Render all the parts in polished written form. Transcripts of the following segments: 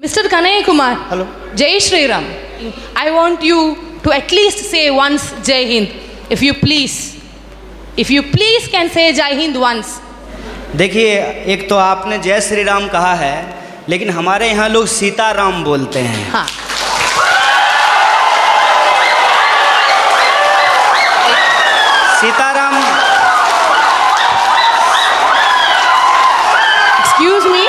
Mr. Kanaya Kumar. Hello. Jai Shri Ram. I want you to at least say once Jai Hind. If you please can say Jai Hind once. देखिए, एक तो आपने जय श्री राम कहा है, लेकिन हमारे यहाँ लोग सीताराम बोलते हैं। हाँ. सीताराम। Excuse me.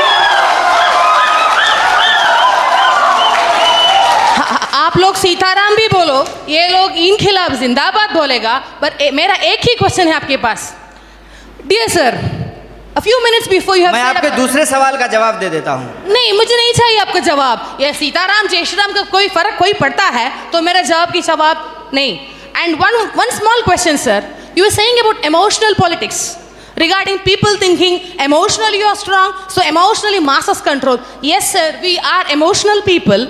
आप लोग सीताराम भी बोलो, ये लोग इन खिलाफ जिंदाबाद बोलेगा, पर मेरा एक ही क्वेश्चन है आपके पास। Dear sir, a few minutes before you have मैं said आपके about... दूसरे सवाल का जवाब दे देता हूँ। नहीं, मुझे नहीं चाहिए आपका जवाब। ये सीताराम जय श्री राम का कोई फर्क कोई पड़ता है तो मेरा जवाब की जवाब नहीं। And one small question, sir. You were saying about emotional politics. Regarding people thinking emotionally you are strong, so emotionally masses control. Yes, sir, we are emotional people.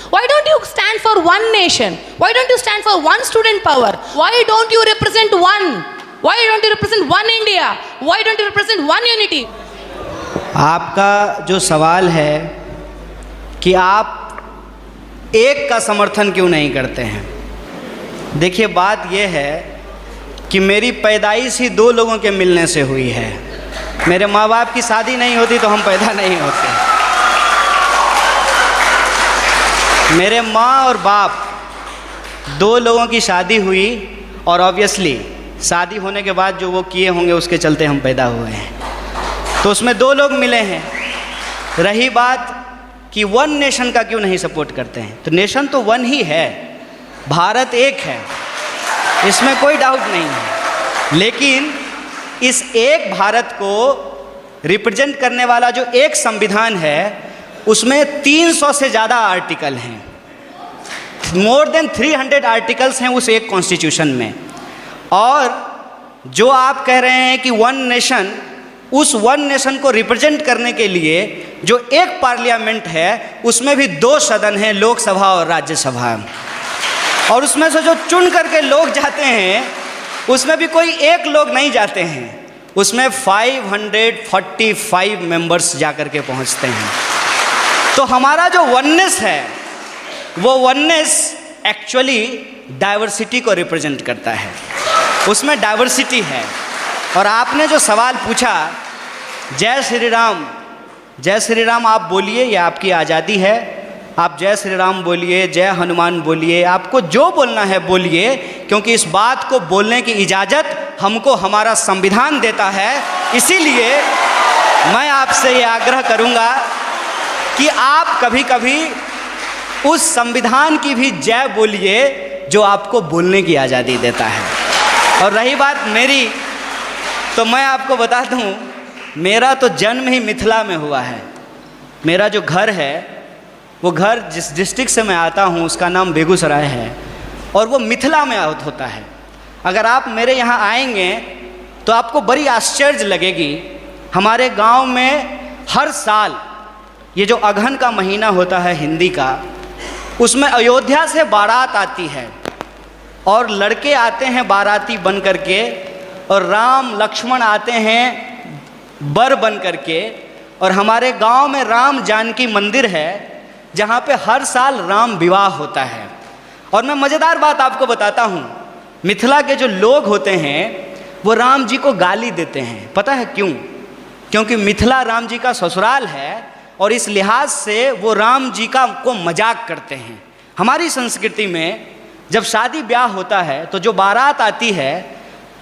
Why don't you stand for one nation? Why don't you stand for one student power? Why don't you represent one? Why don't you represent one India? Why don't you represent one unity? आपका जो सवाल है कि आप एक का समर्थन क्यों नहीं करते हैं, देखिए बात यह है कि मेरी पैदाइश ही दो लोगों के मिलने से हुई है। मेरे माँ बाप की शादी नहीं होती तो हम पैदा नहीं होते। मेरे माँ और बाप दो लोगों की शादी हुई और ऑब्वियसली शादी होने के बाद जो वो किए होंगे उसके चलते हम पैदा हुए हैं, तो उसमें दो लोग मिले हैं। रही बात कि वन नेशन का क्यों नहीं सपोर्ट करते हैं, तो नेशन तो वन ही है, भारत एक है, इसमें कोई डाउट नहीं है। लेकिन इस एक भारत को रिप्रेजेंट करने वाला जो एक संविधान है उसमें 300 से ज़्यादा आर्टिकल हैं, मोर देन 300 आर्टिकल्स हैं उस एक कॉन्स्टिट्यूशन में। और जो आप कह रहे हैं कि वन नेशन, उस वन नेशन को रिप्रेजेंट करने के लिए जो एक पार्लियामेंट है उसमें भी दो सदन हैं, लोकसभा और राज्यसभा, और उसमें से जो चुन करके लोग जाते हैं उसमें भी कोई एक लोग नहीं जाते हैं, उसमें 545 मेंबर्स जा कर के पहुँचते हैं। तो हमारा जो वननेस है वो वननेस एक्चुअली डाइवर्सिटी को रिप्रेजेंट करता है, उसमें डाइवर्सिटी है। और आपने जो सवाल पूछा जय श्री राम आप बोलिए, ये आपकी आज़ादी है, आप जय श्री राम बोलिए, जय हनुमान बोलिए, आपको जो बोलना है बोलिए, क्योंकि इस बात को बोलने की इजाज़त हमको हमारा संविधान देता है। इसीलिए मैं आपसे ये आग्रह करूँगा कि आप कभी कभी उस संविधान की भी जय बोलिए जो आपको बोलने की आज़ादी देता है। और रही बात मेरी, तो मैं आपको बता दूं, मेरा तो जन्म ही मिथिला में हुआ है। मेरा जो घर है वो घर जिस डिस्ट्रिक्ट से मैं आता हूँ उसका नाम बेगूसराय है और वो मिथिला में होता है। अगर आप मेरे यहाँ आएंगे तो आपको बड़ी आश्चर्य लगेगी। हमारे गांव में हर साल ये जो अगहन का महीना होता है हिंदी का, उसमें अयोध्या से बारात आती है और लड़के आते हैं बाराती बन करके, और राम लक्ष्मण आते हैं बर बन करके। और हमारे गांव में राम जानकी मंदिर है जहां पे हर साल राम विवाह होता है। और मैं मज़ेदार बात आपको बताता हूं, मिथिला के जो लोग होते हैं वो राम जी को गाली देते हैं। पता है क्यों? क्योंकि मिथिला राम जी का ससुराल है और इस लिहाज से वो राम जी का को मजाक करते हैं। हमारी संस्कृति में जब शादी ब्याह होता है तो जो बारात आती है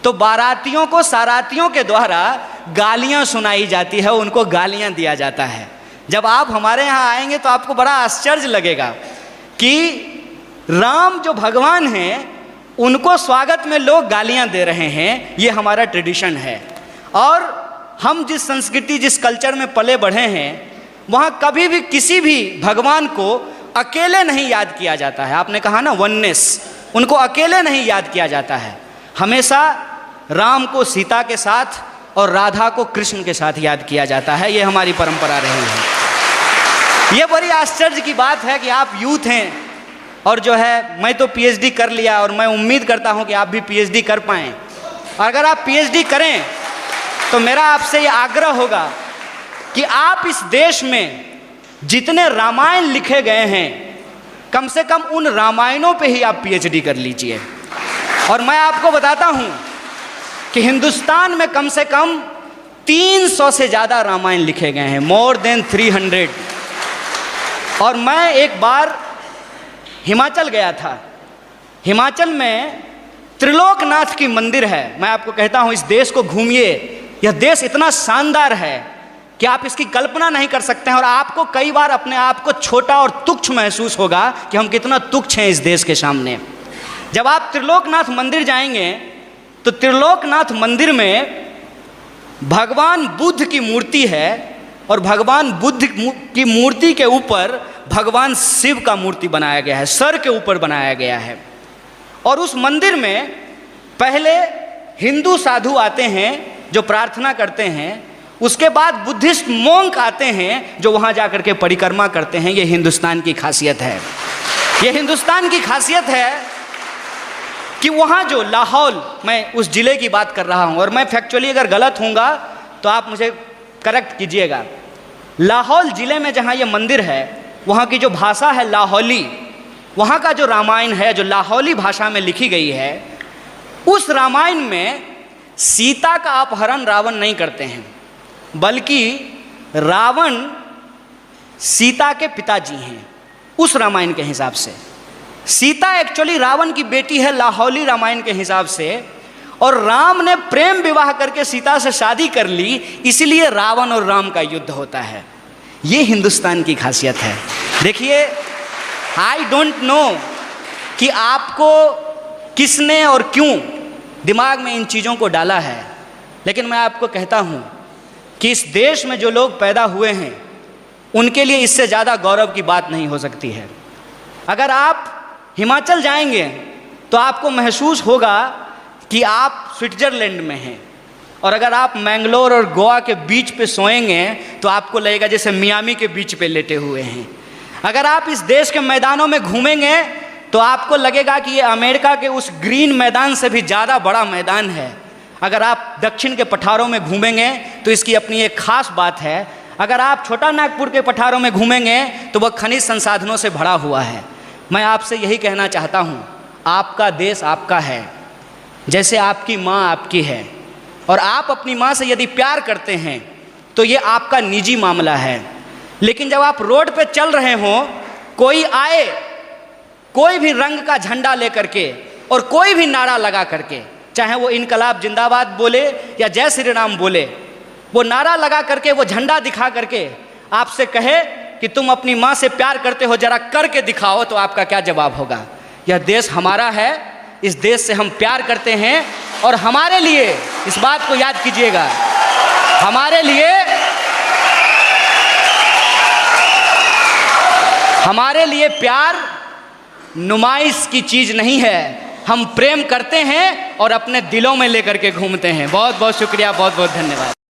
तो बारातियों को सारातियों के द्वारा गालियां सुनाई जाती है, उनको गालियां दिया जाता है। जब आप हमारे यहाँ आएंगे तो आपको बड़ा आश्चर्य लगेगा कि राम जो भगवान हैं उनको स्वागत में लोग गालियां दे रहे हैं। ये हमारा ट्रेडिशन है। और हम जिस संस्कृति जिस कल्चर में पले बढ़े हैं वहाँ कभी भी किसी भी भगवान को अकेले नहीं याद किया जाता है। आपने कहा ना वननेस, उनको अकेले नहीं याद किया जाता है। हमेशा राम को सीता के साथ और राधा को कृष्ण के साथ याद किया जाता है। ये हमारी परंपरा रही है। ये बड़ी आश्चर्य की बात है कि आप यूथ हैं और जो है मैं तो पीएचडी कर लिया और मैं उम्मीद करता हूँ कि आप भी पीएचडी कर पाएँ। और अगर आप पीएचडी करें तो मेरा आपसे ये आग्रह होगा कि आप इस देश में जितने रामायण लिखे गए हैं, कम से कम उन रामायणों पे ही आप पीएचडी कर लीजिए। और मैं आपको बताता हूं कि हिंदुस्तान में कम से कम 300 से ज़्यादा रामायण लिखे गए हैं, मोर देन 300। और मैं एक बार हिमाचल गया था। हिमाचल में त्रिलोकनाथ की मंदिर है। मैं आपको कहता हूं इस देश को घूमिए, यह देश इतना शानदार है कि आप इसकी कल्पना नहीं कर सकते हैं। और आपको कई बार अपने आप को छोटा और तुच्छ महसूस होगा कि हम कितना तुच्छ हैं इस देश के सामने। जब आप त्रिलोकनाथ मंदिर जाएंगे तो त्रिलोकनाथ मंदिर में भगवान बुद्ध की मूर्ति है और भगवान बुद्ध की मूर्ति के ऊपर भगवान शिव का मूर्ति बनाया गया है, सर के ऊपर बनाया गया है। और उस मंदिर में पहले हिंदू साधु आते हैं जो प्रार्थना करते हैं, उसके बाद बुद्धिस्ट मोंक आते हैं जो वहाँ जा कर के परिक्रमा करते हैं। ये हिंदुस्तान की खासियत है। ये हिंदुस्तान की खासियत है कि वहाँ जो लाहौल, मैं उस ज़िले की बात कर रहा हूँ और मैं फैक्चुअली अगर गलत हूँगा तो आप मुझे करेक्ट कीजिएगा। लाहौल ज़िले में जहाँ ये मंदिर है, वहाँ की जो भाषा है लाहौली, वहाँ का जो रामायण है जो लाहौली भाषा में लिखी गई है, उस रामायण में सीता का अपहरण रावण नहीं करते हैं, बल्कि रावण सीता के पिताजी हैं। उस रामायण के हिसाब से सीता एक्चुअली रावण की बेटी है लाहौली रामायण के हिसाब से, और राम ने प्रेम विवाह करके सीता से शादी कर ली, इसलिए रावण और राम का युद्ध होता है। ये हिंदुस्तान की खासियत है। देखिए, आई डोंट नो कि आपको किसने और क्यों दिमाग में इन चीज़ों को डाला है, लेकिन मैं आपको कहता हूँ कि इस देश में जो लोग पैदा हुए हैं उनके लिए इससे ज़्यादा गौरव की बात नहीं हो सकती है। अगर आप हिमाचल जाएंगे तो आपको महसूस होगा कि आप स्विट्ज़रलैंड में हैं, और अगर आप मैंगलोर और गोवा के बीच पे सोएंगे तो आपको लगेगा जैसे मियामी के बीच पे लेटे हुए हैं। अगर आप इस देश के मैदानों में घूमेंगे तो आपको लगेगा कि ये अमेरिका के उस ग्रीन मैदान से भी ज़्यादा बड़ा मैदान है। अगर आप दक्षिण के पठारों में घूमेंगे तो इसकी अपनी एक खास बात है। अगर आप छोटा नागपुर के पठारों में घूमेंगे तो वह खनिज संसाधनों से भरा हुआ है। मैं आपसे यही कहना चाहता हूँ, आपका देश आपका है, जैसे आपकी माँ आपकी है, और आप अपनी माँ से यदि प्यार करते हैं तो ये आपका निजी मामला है। लेकिन जब आप रोड पे चल रहे हों, कोई आए कोई भी रंग का झंडा लेकर के और कोई भी नारा लगा करके, चाहे वो इनकलाब जिंदाबाद बोले या जय श्री राम बोले, वो नारा लगा करके, वो झंडा दिखा करके आपसे कहे कि तुम अपनी माँ से प्यार करते हो, जरा करके दिखाओ, तो आपका क्या जवाब होगा? यह देश हमारा है, इस देश से हम प्यार करते हैं, और हमारे लिए, इस बात को याद कीजिएगा, हमारे लिए प्यार नुमाइश की चीज़ नहीं है। हम प्रेम करते हैं और अपने दिलों में लेकर के घूमते हैं। बहुत बहुत शुक्रिया, बहुत बहुत धन्यवाद।